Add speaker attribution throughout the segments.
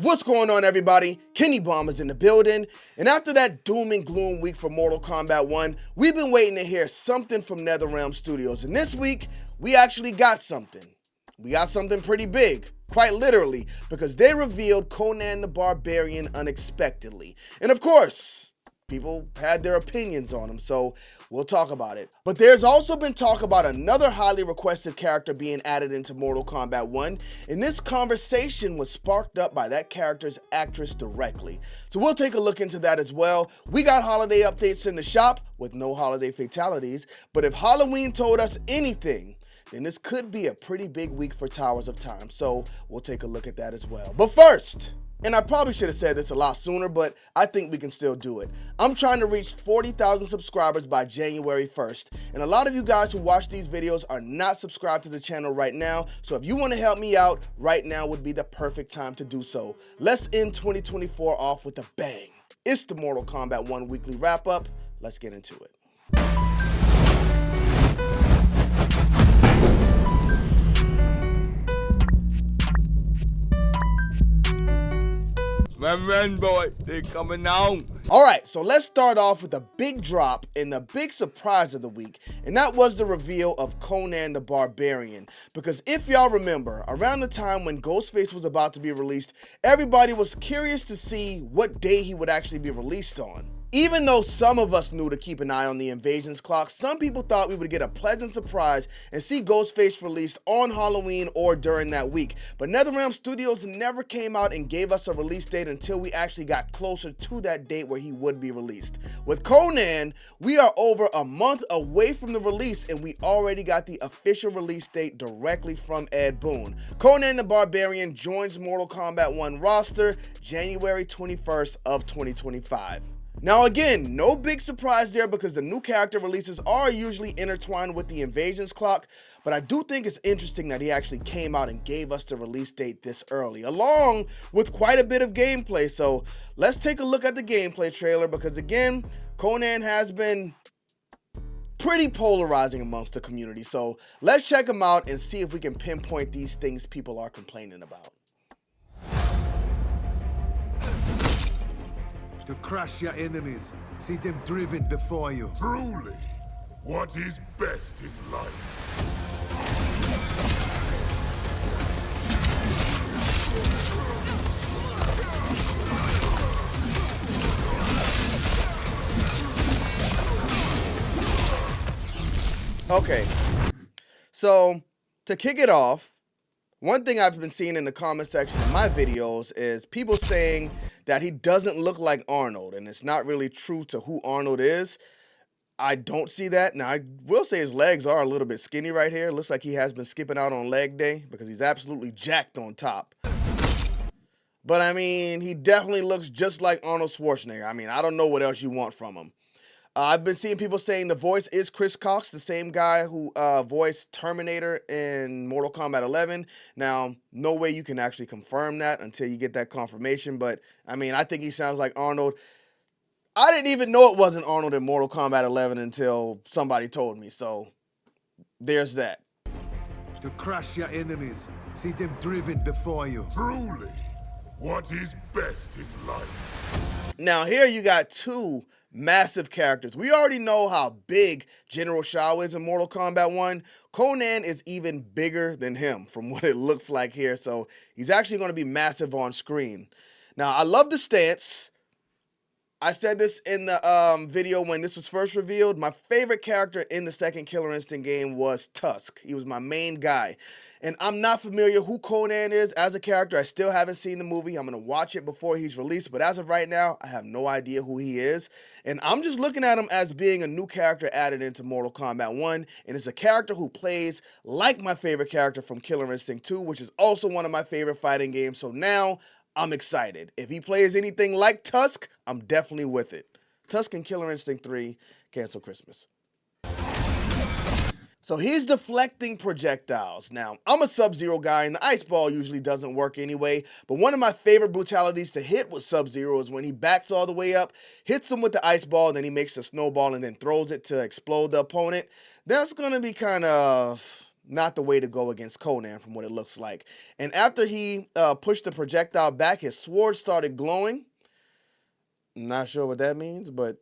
Speaker 1: What's going on, everybody? Kennybomb is in the building, and after that doom and gloom week for Mortal Kombat 1, we've been waiting to hear something from Netherrealm Studios, and this week, we actually got something. We got something pretty big, quite literally, because they revealed Conan the Barbarian unexpectedly. And of course, people had their opinions on him, so we'll talk about it. But there's also been talk about another highly requested character being added into Mortal Kombat 1, and this conversation was sparked up by that character's actress directly. So we'll take a look into that as well. We got holiday updates in the shop with no holiday fatalities, but if Halloween told us anything, then this could be a pretty big week for Towers of Time, so we'll take a look at that as well. But first, and I probably should have said this a lot sooner, but I think we can still do it. I'm trying to reach 40,000 subscribers by January 1st, and a lot of you guys who watch these videos are not subscribed to the channel right now, so if you want to help me out, right now would be the perfect time to do so. Let's end 2024 off with a bang. It's the Mortal Kombat 1 weekly wrap-up. Let's get into it.
Speaker 2: Run, boy, they coming on.
Speaker 1: Alright, so let's start off with a big drop and the big surprise of the week, and that was the reveal of Conan the Barbarian. Because if y'all remember, around the time when Ghostface was about to be released, everybody was curious to see what day he would actually be released on. Even though some of us knew to keep an eye on the invasions clock, some people thought we would get a pleasant surprise and see Ghostface released on Halloween or during that week. But Netherrealm Studios never came out and gave us a release date until we actually got closer to that date where he would be released. With Conan, we are over a month away from the release and we already got the official release date directly from Ed Boon. Conan the Barbarian joins Mortal Kombat 1 roster January 21st of 2025. Now again, no big surprise there because the new character releases are usually intertwined with the invasions clock, but I do think it's interesting that he actually came out and gave us the release date this early, along with quite a bit of gameplay. So let's take a look at the gameplay trailer because again, Conan has been pretty polarizing amongst the community. So let's check him out and see if we can pinpoint these things people are complaining about.
Speaker 3: To crush your enemies, see them driven before you.
Speaker 4: Truly, what is best in life?
Speaker 1: Okay, so to kick it off, one thing I've been seeing in the comment section of my videos is people saying that he doesn't look like Arnold, and it's not really true to who Arnold is. I don't see that. Now, I will say his legs are a little bit skinny right here. Looks like he has been skipping out on leg day because he's absolutely jacked on top. But, I mean, he definitely looks just like Arnold Schwarzenegger. I mean, I don't know what else you want from him. I've been seeing people saying the voice is Chris Cox, the same guy who voiced Terminator in Mortal Kombat 11. Now, no way you can actually confirm that until you get that confirmation, but, I mean, I think he sounds like Arnold. I didn't even know it wasn't Arnold in Mortal Kombat 11 until somebody told me, so there's that.
Speaker 3: To crush your enemies, see them driven before you.
Speaker 4: Truly, what is best in life?
Speaker 1: Now, here you got two massive characters. We already know how big General Shao is in Mortal Kombat 1. Conan is even bigger than him from what it looks like here, so he's actually going to be massive on screen. Now, I love the stance. I said this in the video when this was first revealed. My favorite character in the second Killer Instinct game was Tusk. He was my main guy. And I'm not familiar who Conan is as a character. I still haven't seen the movie. I'm going to watch it before he's released. But as of right now, I have no idea who he is. And I'm just looking at him as being a new character added into Mortal Kombat 1. And it's a character who plays like my favorite character from Killer Instinct 2, which is also one of my favorite fighting games. So now I'm excited. If he plays anything like Tusk, I'm definitely with it. Tusk and Killer Instinct 3, cancel Christmas. So he's deflecting projectiles. Now, I'm a Sub-Zero guy, and the ice ball usually doesn't work anyway, but one of my favorite brutalities to hit with Sub-Zero is when he backs all the way up, hits him with the ice ball, and then he makes a snowball and then throws it to explode the opponent. That's going to be kind of not the way to go against Conan from what it looks like. And after he pushed the projectile back, his sword started glowing. I'm not sure what that means, but...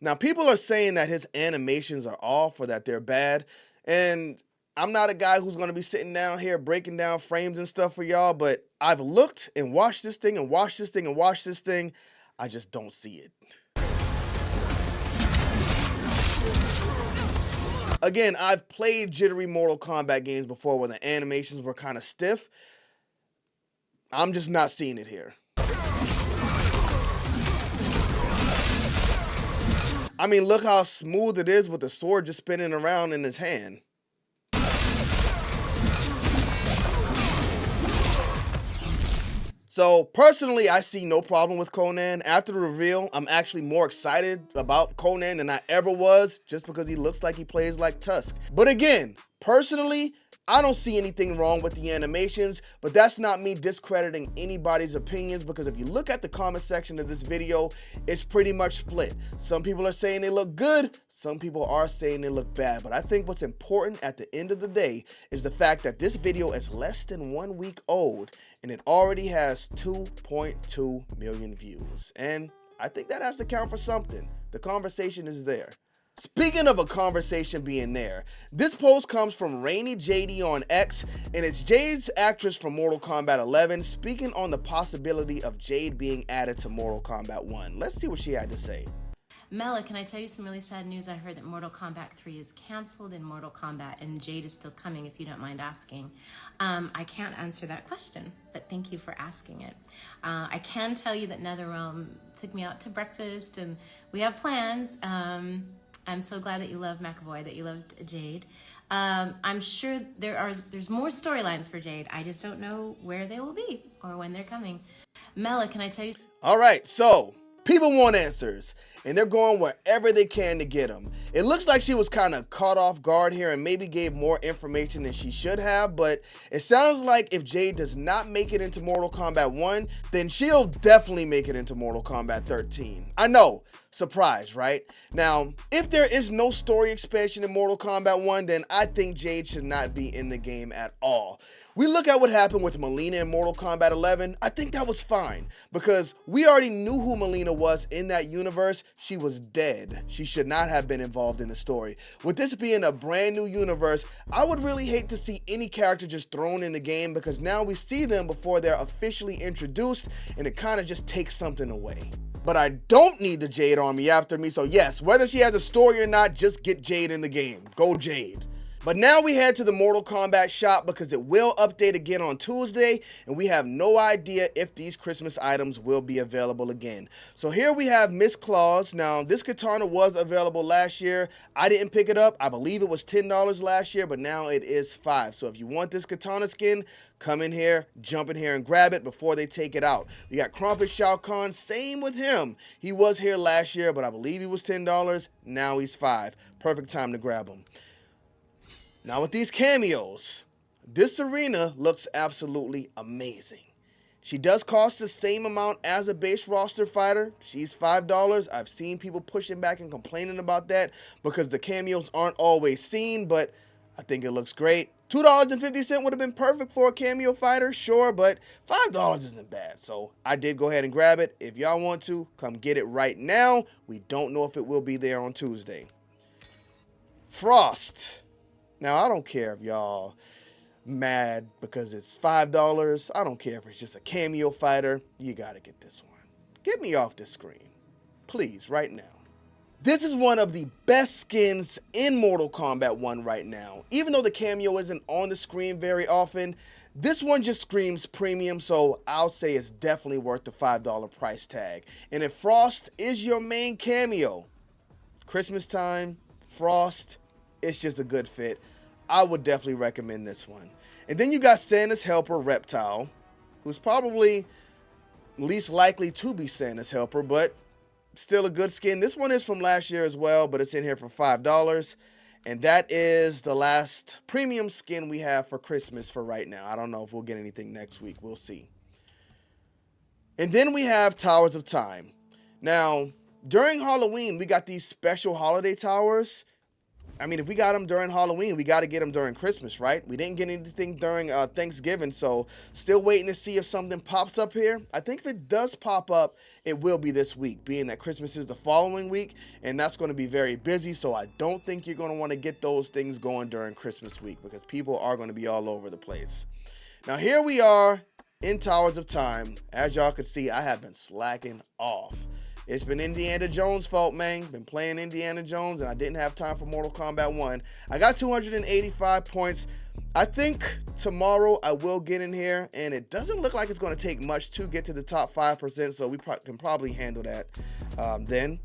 Speaker 1: Now, people are saying that his animations are off or that they're bad. And I'm not a guy who's going to be sitting down here breaking down frames and stuff for y'all, but I've looked and watched this thing and watched this thing and watched this thing. I just don't see it. Again, I've played jittery Mortal Kombat games before where the animations were kind of stiff. I'm just not seeing it here. I mean, look how smooth it is with the sword just spinning around in his hand. So, personally, I see no problem with Conan. After the reveal, I'm actually more excited about Conan than I ever was, just because he looks like he plays like Tusk. But again, personally, I don't see anything wrong with the animations, but that's not me discrediting anybody's opinions, because if you look at the comment section of this video, it's pretty much split. Some people are saying they look good, some people are saying they look bad, but I think what's important at the end of the day is the fact that this video is less than 1 week old, and it already has 2.2 million views. And I think that has to count for something. The conversation is there. Speaking of a conversation being there, this post comes from Rainy Jade on X, and it's Jade's actress from Mortal Kombat 11 speaking on the possibility of Jade being added to Mortal Kombat 1. Let's see what she had to say.
Speaker 5: Mela, can I tell you some really sad news? I heard that Mortal Kombat 3 is canceled in Mortal Kombat, and Jade is still coming, if you don't mind asking. I can't answer that question, but thank you for asking it. I can tell you that Netherrealm took me out to breakfast, and we have plans. I'm so glad that you love McAvoy, that you loved Jade. I'm sure there's more storylines for Jade. I just don't know where they will be or when they're coming. Mela, can I tell you?
Speaker 1: All right, so people want answers, and they're going wherever they can to get them. It looks like she was kind of caught off guard here and maybe gave more information than she should have, but it sounds like if Jade does not make it into Mortal Kombat 1, then she'll definitely make it into Mortal Kombat 13. I know, surprise, right? Now, if there is no story expansion in Mortal Kombat 1, then I think Jade should not be in the game at all. We look at what happened with Mileena in Mortal Kombat 11, I think that was fine, because we already knew who Mileena was in that universe. She was dead. She should not have been involved in the story. With this being a brand new universe, I would really hate to see any character just thrown in the game, because now we see them before they're officially introduced, and it kind of just takes something away. But I don't need the Jade army after me, so yes, whether she has a story or not, just get Jade in the game. Go Jade. But now we head to the Mortal Kombat shop because it will update again on Tuesday, and we have no idea if these Christmas items will be available again. So here we have Miss Claus. Now, this katana was available last year. I didn't pick it up. I believe it was $10 last year, but now it is $5. So if you want this katana skin, come in here, jump in here, and grab it before they take it out. We got Crumpet Shao Kahn, same with him. He was here last year, but I believe he was $10. Now he's $5. Perfect time to grab him. Now with these cameos, this Serena looks absolutely amazing. She does cost the same amount as a base roster fighter. She's $5. I've seen people pushing back and complaining about that because the cameos aren't always seen, but I think it looks great. $2.50 would have been perfect for a cameo fighter, sure, but $5 isn't bad. So I did go ahead and grab it. If y'all want to, come get it right now. We don't know if it will be there on Tuesday. Frost. Now, I don't care if y'all mad because it's $5. I don't care if it's just a cameo fighter. You gotta get this one. Get me off this screen. Please, right now. This is one of the best skins in Mortal Kombat 1 right now. Even though the cameo isn't on the screen very often, this one just screams premium, so I'll say it's definitely worth the $5 price tag. And if Frost is your main cameo, Christmas time, Frost, it's just a good fit. I would definitely recommend this one. And then you got Santa's helper, Reptile, who's probably least likely to be Santa's helper, but still a good skin. This one is from last year as well, but it's in here for $5. And that is the last premium skin we have for Christmas for right now. I don't know if we'll get anything next week. We'll see. And then we have Towers of Time. Now, During Halloween, we got these special holiday towers. I mean, if we got them during Halloween, we got to get them during Christmas, right? We didn't get anything during Thanksgiving, so still waiting to see if something pops up here. I think if it does pop up, it will be this week, being that Christmas is the following week, and that's going to be very busy, so I don't think you're going to want to get those things going during Christmas week because people are going to be all over the place. Now, here we are in Towers of Time. As y'all can see, I have been slacking off. It's been Indiana Jones' fault, man. Been playing Indiana Jones, and I didn't have time for Mortal Kombat 1. I got 285 points. I think tomorrow I will get in here, and it doesn't look like it's going to take much to get to the top 5%, so we can probably handle that then.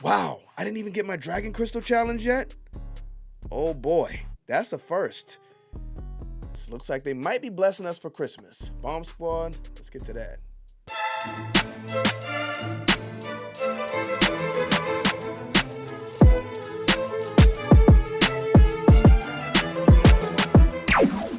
Speaker 1: Wow, I didn't even get my Dragon Crystal Challenge yet? Oh boy, that's a first. Looks like they might be blessing us for Christmas. Bomb Squad, let's get to that.